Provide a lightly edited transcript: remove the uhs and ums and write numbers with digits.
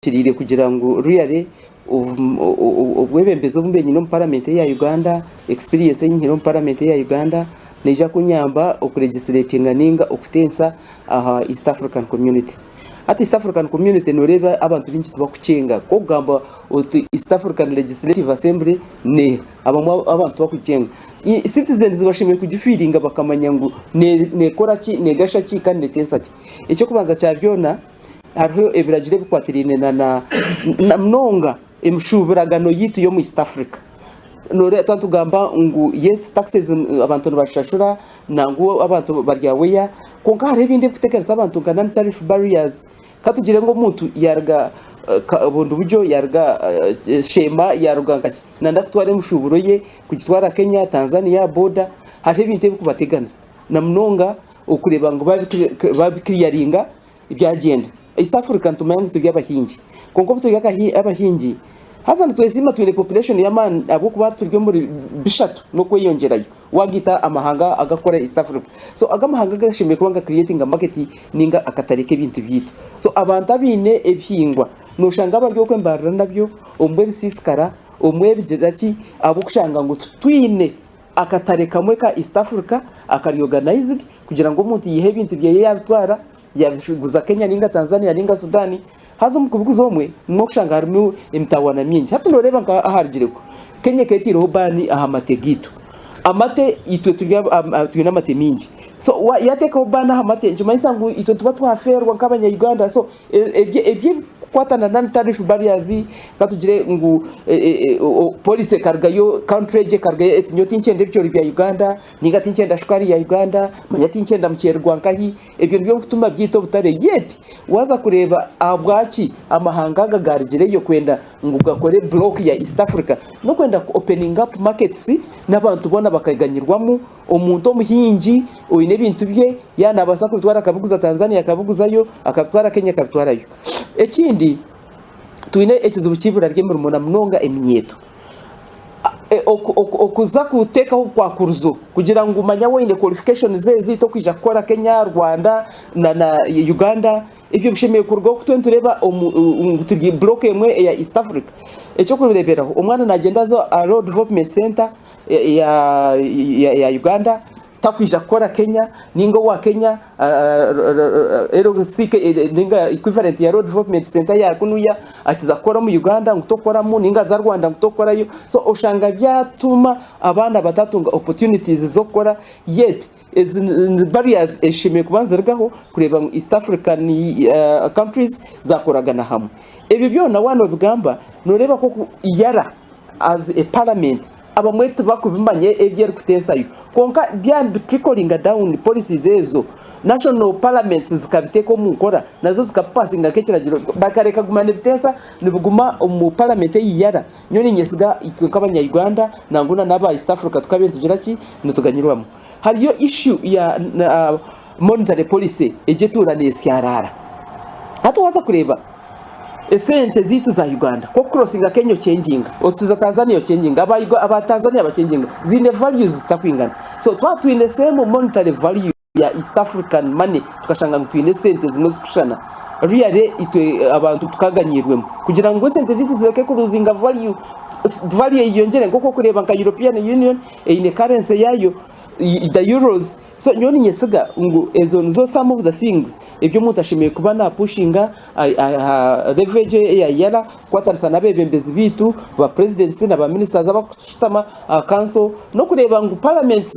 kirire kugira ngo really ubwebembezo bumbenyi no parliament ya Uganda experience y'inkiro parliament ya Uganda neja kunyamba okuregistratinga ninga okutensa aha East African community. Ati East African community noreba abantu bingi tubakucenga ko gamba East African Legislative Assembly ne abantu bakucenga citizens bashimiye kugifiringa bakamanya ngo ne koraki ne gashaki kandi tensa ki icyo kubanza cya byona hariho ebiragire bikwatirine na mnonga emshubiragano yitu yo mu East Africa nore twatugamba ngo yes taxes abantu bashashura nango abantu baryaweya konka hari ibindi gutekereza abantu ngana tariff barriers katugire ngo muntu yarga bundu buryo yarga shema yarga ngaki nanda kutware mushuburo ye kugitwara Kenya Tanzania border hari ibindi bikubateganza na mnonga ukureba ngo babikiriyaringa ibyagenda East African tumangu tugiabahingi konko tugiaka abahingi hazana twesima twine population ya man abo kuba turyo muri bishatu no kwiyongerayo wagita amahanga agakora East Africa so agamahanga gashimye kubanga creating a market ninga akatarike bintu byito so abantu abine ebyingwa no shanga baryo kwembarira nabyo umwe bisiskara umwe bijaki abo kushanga ngo twine akatare kamwe ka East Africa akariorganized kugira ngo umuntu yihe bintu bye yabitwara yabiguza Kenya ninga Tanzania ninga Sudani hazo mukubuguzo omwe mwo kushanga harimo imtawana myingi hatu noreba nka aharigireko Kenya ketiro bani aha mategitu amate itwe tuyina mate mingi so yateka bana aha mate njuma isangu itwe tuba twaferwa nk'abanya Uganda so ebye kwatana nan tariff barriers katugire ngo police kargayo country je kargayo etinyoti incende byo bya Uganda ninga tincenda shukari ya Uganda manyati incenda mcherwa nkahi ebyo byo gutuma byito butare yet waza kureba abwaci amahanga gagarigire yo kwenda ngo gakore block ya East Africa no kwenda opening up markets n'abantu bona bakaganyirwamo omuntu omuhingi oyine bintu bye yana abasa kutwara kabuguza Tanzania kabuguzayo akatwara Kenya akatwarayo ekindi tuine ekizibu kibura ryemera umuntu mnonga eminyeto okuza kuteka kwa kuruzo kugira ngo umanya wene qualification zito kwija gukora Kenya Rwanda na Uganda ibyo bishimiye kurwo kutentureba turi block emwe ya East Africa ecyo kureberaho umwana nagenda zo a road development center ya Uganda takwija gukora Kenya ningo wa Kenya ROC ninga equivalent ya road development center ya kunuya akiza gukora mu Uganda ngutokora mu ninga za Rwanda ngutokorayo so oshanga byatuma abana batatunga opportunities zo gukora yet barriers eshime kubanzergaho kureba East African countries zakoragana hamwe ebi byona wano bigamba noreba ko yara as a parliament abamwetu bakubimanye ebyeri kutensayo konka bya trickling down policies ezo national parliaments zikabiteko mu nkora nazo zikapasinga kekiragiro bakareka gumane bitensa nibuguma mu parliament yiyara nyoni nyesiga itwe kabanya Uganda nanguna naba East Africa tukabenti giraki nutuganyirwamo hariyo issue ya monetary policy ejetura nesyarara hato waza kureba esente zitu za Uganda ko crossinga Kenya chenjinga otuza Tanzania chenjinga aba Tanzania bachenjinga zine values zitakwingana so twatwine same monetary value ya East African money tukashanga ngitwine sente zimwe zikushana really itwe abantu tukaganyirwemo kugira ngo sente zitu zireke kuruzinga value yiyongere ngoko kureba nka European Union ine currency yayo the euros so nyoni nyesiga ngo ezo nzo some of the things ibyo mutashimiye kuba na pushinga leverage ya yara kwatarisa nabebembezi bitu ba presidents na ba ministers abakutama council no kureba ngo parliaments